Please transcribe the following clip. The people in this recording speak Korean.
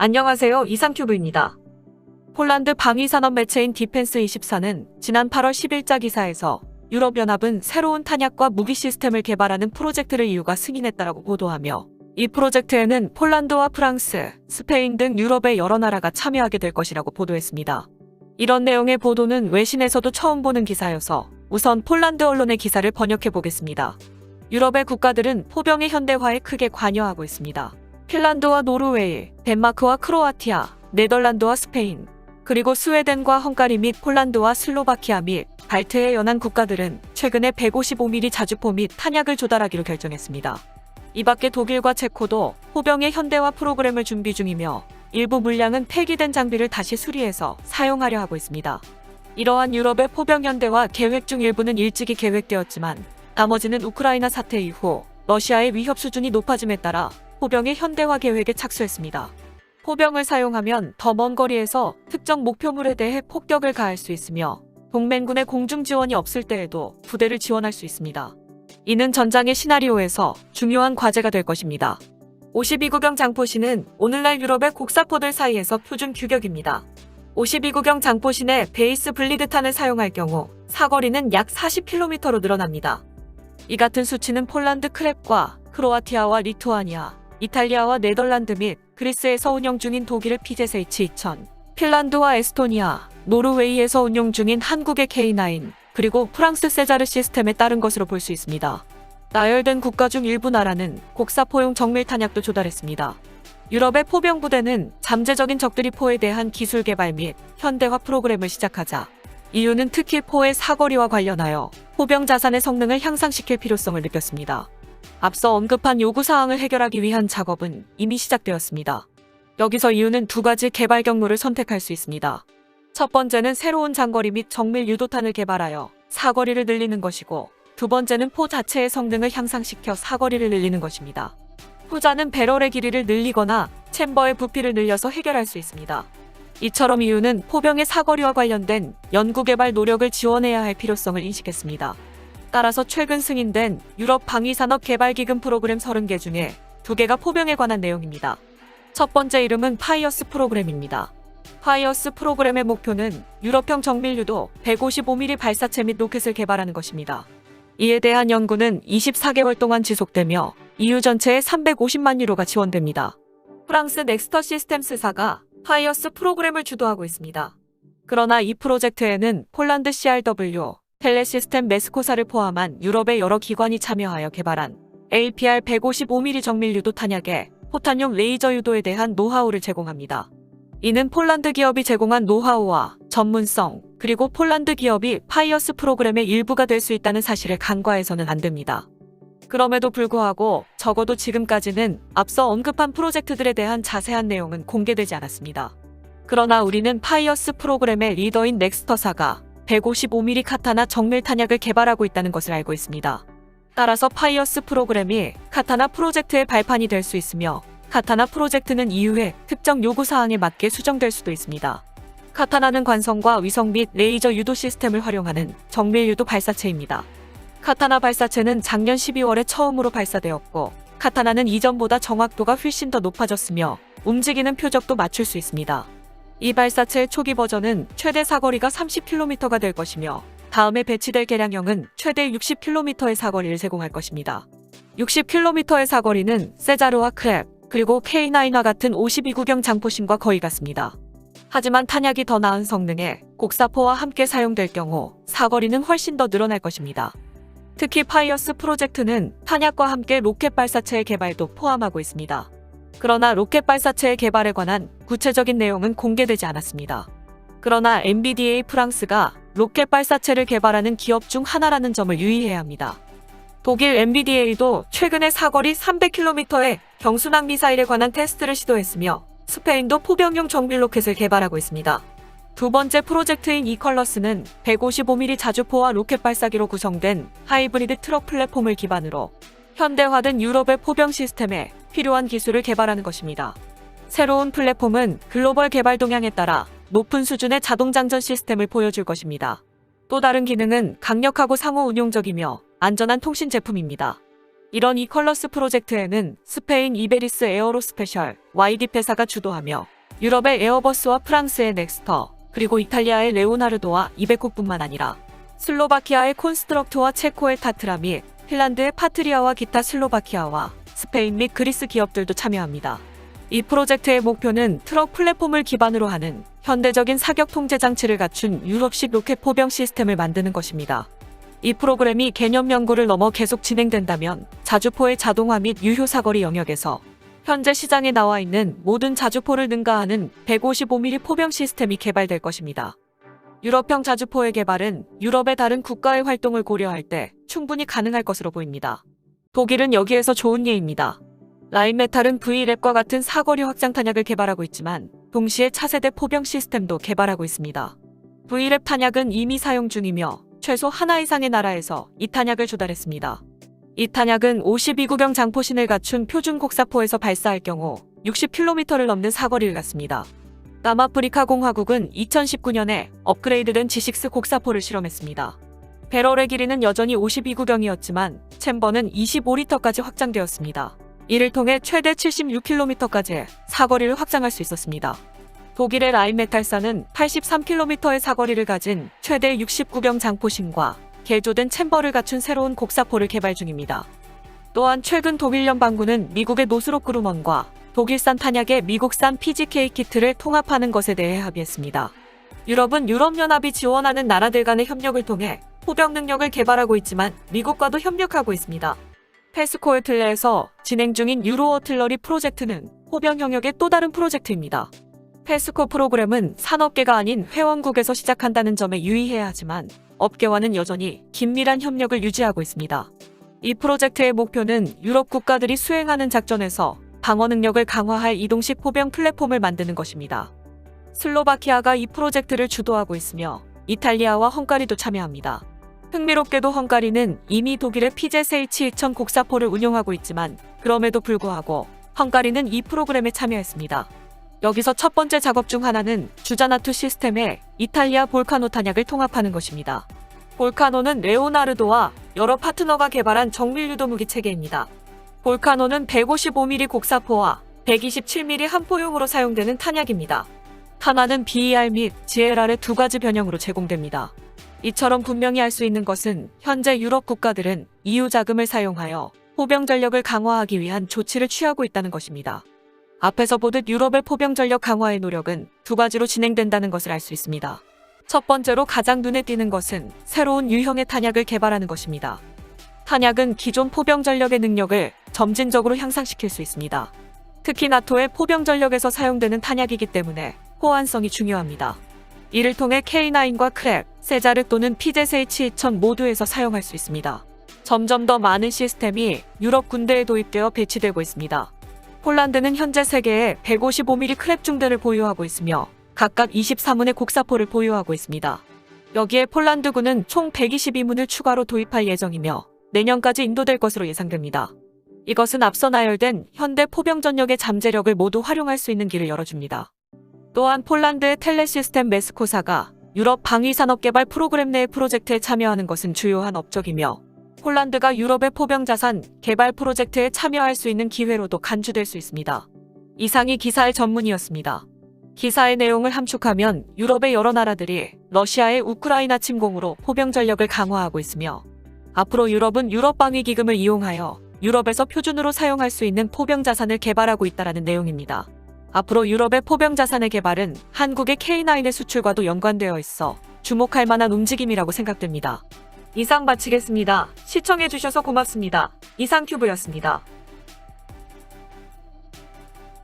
안녕하세요. 이상큐브입니다. 폴란드 방위산업 매체인 디펜스24는 지난 8월 10일자 기사에서 유럽연합은 새로운 탄약과 무기 시스템을 개발하는 프로젝트를 이유가 승인했다라고 보도하며 이 프로젝트에는 폴란드와 프랑스, 스페인 등 유럽의 여러 나라가 참여하게 될 것이라고 보도했습니다. 이런 내용의 보도는 외신에서도 처음 보는 기사여서 우선 폴란드 언론의 기사를 번역해 보겠습니다. 유럽의 국가들은 포병의 현대화에 크게 관여하고 있습니다. 핀란드와 노르웨이, 덴마크와 크로아티아, 네덜란드와 스페인, 그리고 스웨덴과 헝가리 및 폴란드와 슬로바키아 및 발트해 연안 국가들은 최근에 155mm 자주포 및 탄약을 조달하기로 결정했습니다. 이 밖에 독일과 체코도 포병의 현대화 프로그램을 준비 중이며 일부 물량은 폐기된 장비를 다시 수리해서 사용하려 하고 있습니다. 이러한 유럽의 포병 현대화 계획 중 일부는 일찍이 계획되었지만 나머지는 우크라이나 사태 이후 러시아의 위협 수준이 높아짐에 따라 포병의 현대화 계획에 착수했습니다. 포병을 사용하면 더 먼 거리에서 특정 목표물에 대해 폭격을 가할 수 있으며 동맹군의 공중 지원이 없을 때에도 부대를 지원할 수 있습니다. 이는 전장의 시나리오에서 중요한 과제가 될 것입니다. 52구경 장포신은 오늘날 유럽의 곡사포들 사이에서 표준 규격입니다. 52구경 장포신의 베이스 블리드탄을 사용할 경우 사거리는 약 40km로 늘어납니다. 이 같은 수치는 폴란드 크랩과 크로아티아와 리투아니아, 이탈리아와 네덜란드 및 그리스에서 운영 중인 독일의 PZH-2000, 핀란드와 에스토니아, 노르웨이에서 운용 중인 한국의 K9, 그리고 프랑스 세자르 시스템에 따른 것으로 볼 수 있습니다. 나열된 국가 중 일부 나라는 곡사포용 정밀 탄약도 조달했습니다. 유럽의 포병 부대는 잠재적인 적들이 포에 대한 기술 개발 및 현대화 프로그램을 시작하자 이유는 특히 포의 사거리와 관련하여 포병 자산의 성능을 향상시킬 필요성을 느꼈습니다. 앞서 언급한 요구사항을 해결하기 위한 작업은 이미 시작되었습니다. 여기서 이유는 두 가지 개발 경로를 선택할 수 있습니다. 첫 번째는 새로운 장거리 및 정밀 유도탄을 개발하여 사거리를 늘리는 것이고, 두 번째는 포 자체의 성능을 향상시켜 사거리를 늘리는 것입니다. 후자는 배럴의 길이를 늘리거나 챔버의 부피를 늘려서 해결할 수 있습니다. 이처럼 이유는 포병의 사거리와 관련된 연구개발 노력을 지원해야 할 필요성을 인식했습니다. 따라서 최근 승인된 유럽 방위산업 개발기금 프로그램 30개 중에 2개가 포병에 관한 내용입니다. 첫 번째 이름은 파이어스 프로그램입니다. 파이어스 프로그램의 목표는 유럽형 정밀유도 155mm 발사체 및 로켓을 개발하는 것입니다. 이에 대한 연구는 24개월 동안 지속되며 EU 전체에 350만 유로가 지원됩니다. 프랑스 넥스터 시스템스사가 파이어스 프로그램을 주도하고 있습니다. 그러나 이 프로젝트에는 폴란드 CRW, 텔레시스템 메스코사를 포함한 유럽의 여러 기관이 참여하여 개발한 APR 155mm 정밀유도 탄약의 포탄용 레이저 유도에 대한 노하우를 제공합니다. 이는 폴란드 기업이 제공한 노하우와 전문성, 그리고 폴란드 기업이 파이어스 프로그램의 일부가 될 수 있다는 사실을 간과해서는 안 됩니다. 그럼에도 불구하고 적어도 지금까지는 앞서 언급한 프로젝트들에 대한 자세한 내용은 공개되지 않았습니다. 그러나 우리는 파이어스 프로그램의 리더인 넥스터사가 155mm 카타나 정밀 탄약을 개발하고 있다는 것을 알고 있습니다. 따라서 파이어스 프로그램이 카타나 프로젝트의 발판이 될 수 있으며 카타나 프로젝트는 이후에 특정 요구사항에 맞게 수정될 수도 있습니다. 카타나는 관성과 위성 및 레이저 유도 시스템을 활용하는 정밀 유도 발사체입니다. 카타나 발사체는 작년 12월에 처음으로 발사되었고, 카타나는 이전보다 정확도가 훨씬 더 높아졌으며 움직이는 표적도 맞출 수 있습니다. 이 발사체의 초기 버전은 최대 사거리가 30km가 될 것이며 다음에 배치될 개량형은 최대 60km의 사거리를 제공할 것입니다. 60km의 사거리는 세자르와 크랩, 그리고 K9와 같은 52구경 장포신과 거의 같습니다. 하지만 탄약이 더 나은 성능의 곡사포와 함께 사용될 경우 사거리는 훨씬 더 늘어날 것입니다. 특히 파이어스 프로젝트는 탄약과 함께 로켓 발사체의 개발도 포함하고 있습니다. 그러나 로켓 발사체의 개발에 관한 구체적인 내용은 공개되지 않았습니다. 그러나 MBDA 프랑스가 로켓 발사체를 개발하는 기업 중 하나라는 점을 유의해야 합니다. 독일 MBDA도 최근에 사거리 300km의 경순항 미사일에 관한 테스트를 시도했으며 스페인도 포병용 정밀 로켓을 개발하고 있습니다. 두 번째 프로젝트인 이컬러스는 155mm 자주포와 로켓 발사기로 구성된 하이브리드 트럭 플랫폼을 기반으로 현대화된 유럽의 포병 시스템에 필요한 기술을 개발하는 것입니다. 새로운 플랫폼은 글로벌 개발 동향에 따라 높은 수준의 자동장전 시스템을 보여줄 것입니다. 또 다른 기능은 강력하고 상호 운용적이며 안전한 통신 제품입니다. 이런 이컬러스 프로젝트에는 스페인 이베리스 에어로스페셜 YD페사가 주도하며 유럽의 에어버스와 프랑스의 넥스터, 그리고 이탈리아의 레오나르도와 이베코뿐만 아니라 슬로바키아의 콘스트럭트와 체코의 타트라 및 핀란드의 파트리아와 기타 슬로바키아와 스페인 및 그리스 기업들도 참여합니다. 이 프로젝트의 목표는 트럭 플랫폼을 기반으로 하는 현대적인 사격 통제 장치를 갖춘 유럽식 로켓 포병 시스템을 만드는 것입니다. 이 프로그램이 개념 연구를 넘어 계속 진행된다면 자주포의 자동화 및 유효 사거리 영역에서 현재 시장에 나와 있는 모든 자주포를 능가하는 155mm 포병 시스템이 개발될 것입니다. 유럽형 자주포의 개발은 유럽의 다른 국가의 활동을 고려할 때 충분히 가능할 것으로 보입니다. 독일은 여기에서 좋은 예입니다. 라인메탈은 V랩과 같은 사거리 확장 탄약을 개발하고 있지만 동시에 차세대 포병 시스템도 개발하고 있습니다. V랩 탄약은 이미 사용 중이며 최소 하나 이상의 나라에서 이 탄약을 조달했습니다. 이 탄약은 52구경 장포신을 갖춘 표준 곡사포에서 발사할 경우 60km를 넘는 사거리를 갖습니다. 남아프리카 공화국은 2019년에 업그레이드된 G6 곡사포를 실험했습니다. 배럴의 길이는 여전히 52구경이었지만 챔버는 25리터까지 확장되었습니다. 이를 통해 최대 76km까지 사거리를 확장할 수 있었습니다. 독일의 라인메탈사는 83km의 사거리를 가진 최대 69경 장포신과 개조된 챔버를 갖춘 새로운 곡사포를 개발 중입니다. 또한 최근 독일 연방군은 미국의 노스롭 그루먼과 독일산 탄약의 미국산 PGK 키트를 통합하는 것에 대해 합의했습니다. 유럽은 유럽연합이 지원하는 나라들 간의 협력을 통해 포병 능력을 개발하고 있지만 미국과도 협력하고 있습니다. 페스코어틀레에서 진행 중인 유로어틀러리 프로젝트는 포병 영역의 또 다른 프로젝트입니다. 페스코 프로그램은 산업계가 아닌 회원국에서 시작한다는 점에 유의해야 하지만 업계와는 여전히 긴밀한 협력을 유지하고 있습니다. 이 프로젝트의 목표는 유럽 국가들이 수행하는 작전에서 방어 능력을 강화할 이동식 포병 플랫폼을 만드는 것입니다. 슬로바키아가 이 프로젝트를 주도하고 있으며 이탈리아와 헝가리도 참여합니다. 흥미롭게도 헝가리는 이미 독일의 PZH-2000 곡사포를 운용하고 있지만 그럼에도 불구하고 헝가리는 이 프로그램에 참여했습니다. 여기서 첫 번째 작업 중 하나는 주자나투 시스템에 이탈리아 볼카노 탄약을 통합하는 것입니다. 볼카노는 레오나르도와 여러 파트너가 개발한 정밀 유도 무기 체계입니다. 볼카노는 155mm 곡사포와 127mm 함포용으로 사용되는 탄약입니다. 탄화는 BER 및 GLR의 두 가지 변형으로 제공됩니다. 이처럼 분명히 알 수 있는 것은 현재 유럽 국가들은 EU 자금을 사용하여 포병 전력을 강화하기 위한 조치를 취하고 있다는 것입니다. 앞에서 보듯 유럽의 포병 전력 강화의 노력은 두 가지로 진행된다는 것을 알 수 있습니다. 첫 번째로 가장 눈에 띄는 것은 새로운 유형의 탄약을 개발하는 것입니다. 탄약은 기존 포병 전력의 능력을 점진적으로 향상시킬 수 있습니다. 특히 나토의 포병 전력에서 사용되는 탄약이기 때문에 호환성이 중요합니다. 이를 통해 K9과 크랩, 세자르 또는 PZH-2000 모두에서 사용할 수 있습니다. 점점 더 많은 시스템이 유럽 군대에 도입되어 배치되고 있습니다. 폴란드는 현재 세계에 155mm 크랩 중대를 보유하고 있으며 각각 23문의 곡사포를 보유하고 있습니다. 여기에 폴란드군은 총 122문을 추가로 도입할 예정이며 내년까지 인도될 것으로 예상됩니다. 이것은 앞서 나열된 현대 포병 전력의 잠재력을 모두 활용할 수 있는 길을 열어줍니다. 또한 폴란드의 텔레시스템 메스코사가 유럽 방위산업개발 프로그램 내의 프로젝트에 참여하는 것은 주요한 업적이며 폴란드가 유럽의 포병 자산 개발 프로젝트에 참여할 수 있는 기회로도 간주될 수 있습니다. 이상이 기사의 전문이었습니다. 기사의 내용을 함축하면 유럽의 여러 나라들이 러시아의 우크라이나 침공으로 포병 전력을 강화하고 있으며 앞으로 유럽은 유럽 방위 기금을 이용하여 유럽에서 표준으로 사용할 수 있는 포병 자산을 개발하고 있다는 내용입니다. 앞으로 유럽의 포병 자산의 개발은 한국의 K9의 수출과도 연관되어 있어 주목할 만한 움직임이라고 생각됩니다. 이상 마치겠습니다. 시청해주셔서 고맙습니다. 이상큐브였습니다.